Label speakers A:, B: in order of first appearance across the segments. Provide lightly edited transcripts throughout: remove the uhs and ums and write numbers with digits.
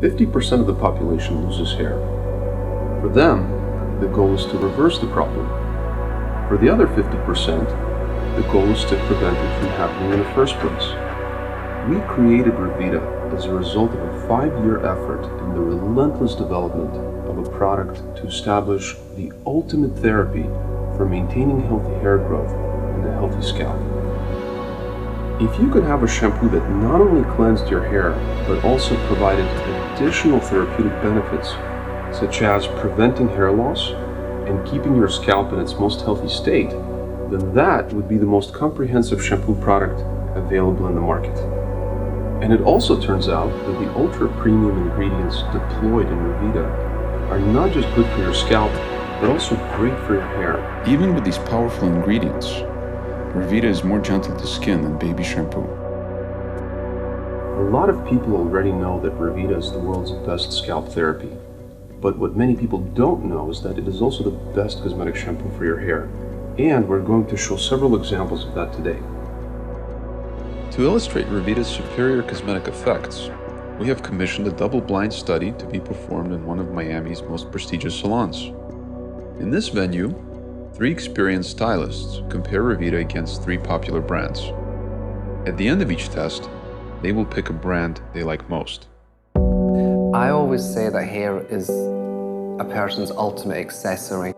A: 50% of the population loses hair. For them, the goal is to reverse the problem. For the other 50%, the goal is to prevent it from happening in the first place. We created Revita as a result of a 5-year effort in the relentless development of a product to establish the ultimate therapy for maintaining healthy hair growth and a healthy scalp. If you could have a shampoo that not only cleansed your hair, but also provided additional therapeutic benefits, such as preventing hair loss and keeping your scalp in its most healthy state, then that would be the most comprehensive shampoo product available in the market. And it also turns out that the ultra-premium ingredients deployed in Revita are not just good for your scalp, but also great for your hair.
B: Even with these powerful ingredients, Revita is more gentle to skin than baby shampoo.
A: A lot of people already know that Revita is the world's best scalp therapy. But what many people don't know is that it is also the best cosmetic shampoo for your hair. And we're going to show several examples of that today.
C: To illustrate Revita's superior cosmetic effects, we have commissioned a double-blind study to be performed in one of Miami's most prestigious salons. In this venue, 3 experienced stylists compare Revita against 3 popular brands. At the end of each test, they will pick a brand they like most.
D: I always say that hair is a person's ultimate accessory.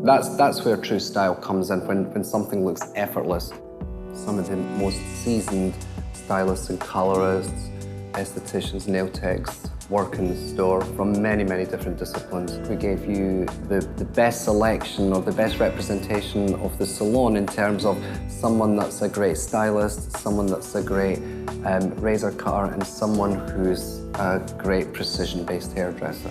D: That's where true style comes in, when something looks effortless. Some of the most seasoned stylists and colorists, estheticians, nail techs, work in the store from many, many different disciplines. We gave you the best selection or the best representation of the salon in terms of someone that's a great stylist, someone that's a great razor cutter, and someone who's a great precision-based hairdresser.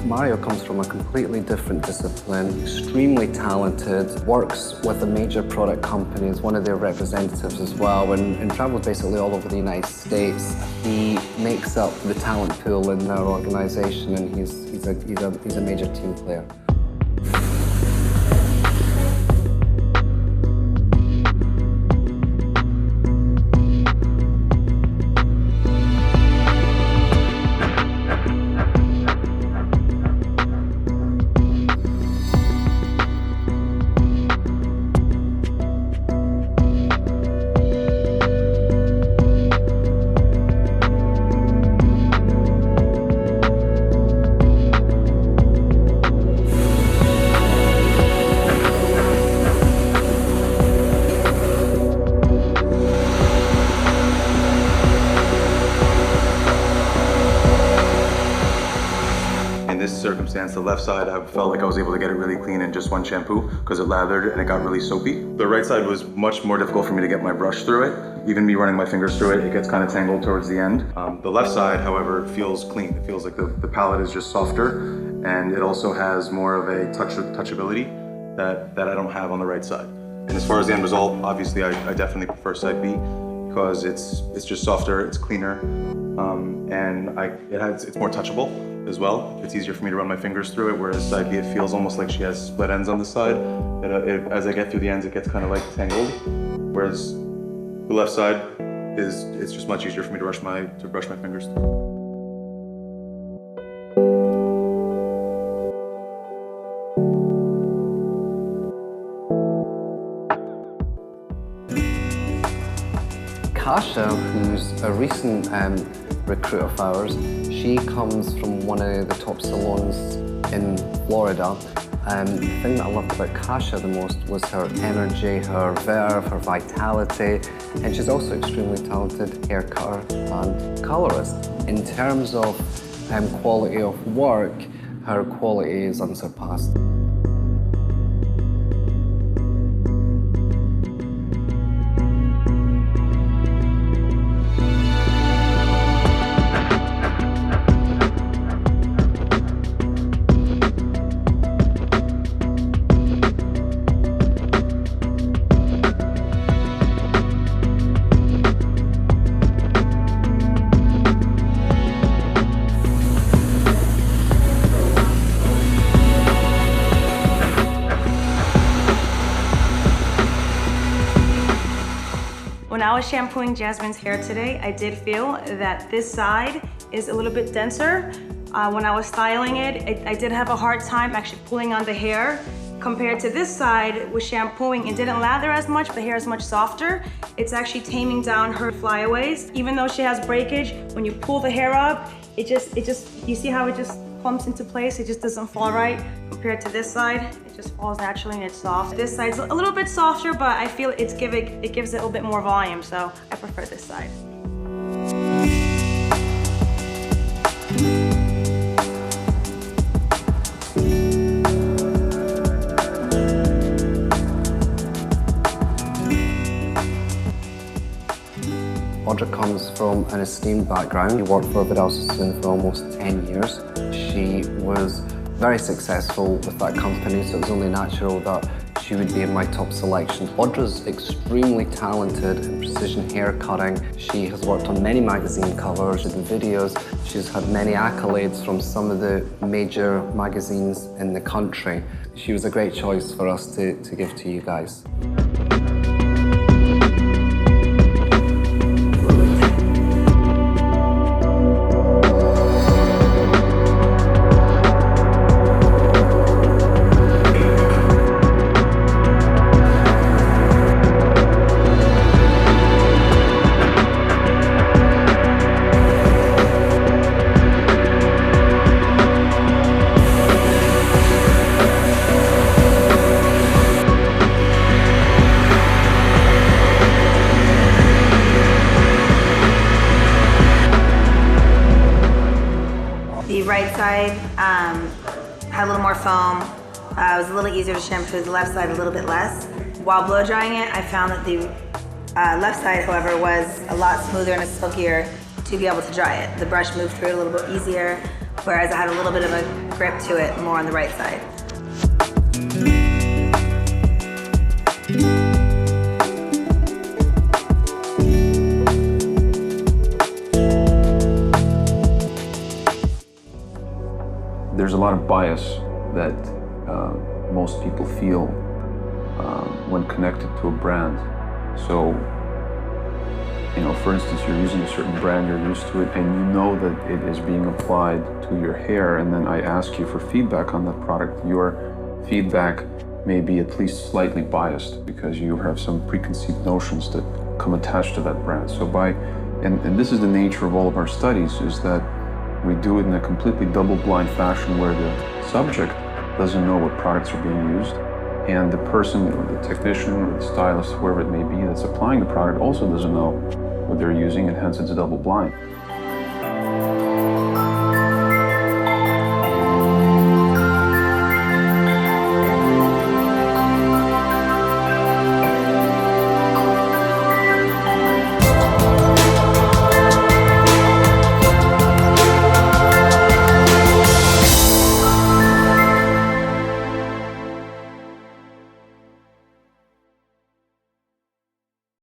D: Mario comes from a completely different discipline, extremely talented, works with a major product company as one of their representatives as well, and travels basically all over the United States. He makes up the talent pool in our organization, and he's a major team player.
E: Circumstance, the left side, I felt like I was able to get it really clean in just one shampoo because it lathered and it got really soapy. The right side was much more difficult for me to get my brush through it. Even me running my fingers through it, it gets kind of tangled towards the end. The left side, however, feels clean. It feels like the palette is just softer, and it also has more of a touchability that I don't have on the right side. And as far as the end result, obviously I definitely prefer side B because it's just softer, it's cleaner, and it's more touchable as well. It's easier for me to run my fingers through it, whereas side B, it feels almost like she has split ends on the side. As I get through the ends, it gets kind of like tangled, whereas the left side it's just much easier for me to brush my fingers through.
D: Kasha, who's a recent recruit of ours, she comes from one of the top salons in Florida. The thing that I loved about Kasha the most was her energy, her verve, her vitality, and she's also extremely talented hair cutter and colorist. In terms of quality of work, her quality is unsurpassed.
F: When I was shampooing Jasmine's hair today, I did feel that this side is a little bit denser. When I was styling it, I did have a hard time actually pulling on the hair. Compared to this side, with shampooing, it didn't lather as much, the hair is much softer. It's actually taming down her flyaways. Even though she has breakage, when you pull the hair up, it just, you see how it just clumps into place? It just doesn't fall right. Compared to this side, it just falls naturally and it's soft. This side's a little bit softer, but I feel it gives it a little bit more volume, so I prefer this side.
D: Audra comes from an esteemed background. She worked for Vidal Sassoon for almost 10 years. She was very successful with that company, so it was only natural that she would be in my top selection. Audra's extremely talented in precision hair cutting. She has worked on many magazine covers and videos. She's had many accolades from some of the major magazines in the country. She was a great choice for us to give to you guys.
G: The right side had a little more foam. It was a little easier to shampoo. The left side a little bit less. While blow drying it, I found that the left side, however, was a lot smoother and silkier to be able to dry it. The brush moved through it a little bit easier, whereas I had a little bit of a grip to it more on the right side.
C: There's a lot of bias that most people feel when connected to a brand. So, you know, for instance, you're using a certain brand, you're used to it, and you know that it is being applied to your hair, and then I ask you for feedback on that product. Your feedback may be at least slightly biased because you have some preconceived notions that come attached to that brand. So and this is the nature of all of our studies, is that we do it in a completely double-blind fashion where the subject doesn't know what products are being used, and the person, or the technician, or the stylist, whoever it may be that's applying the product also doesn't know what they're using, and hence it's double-blind.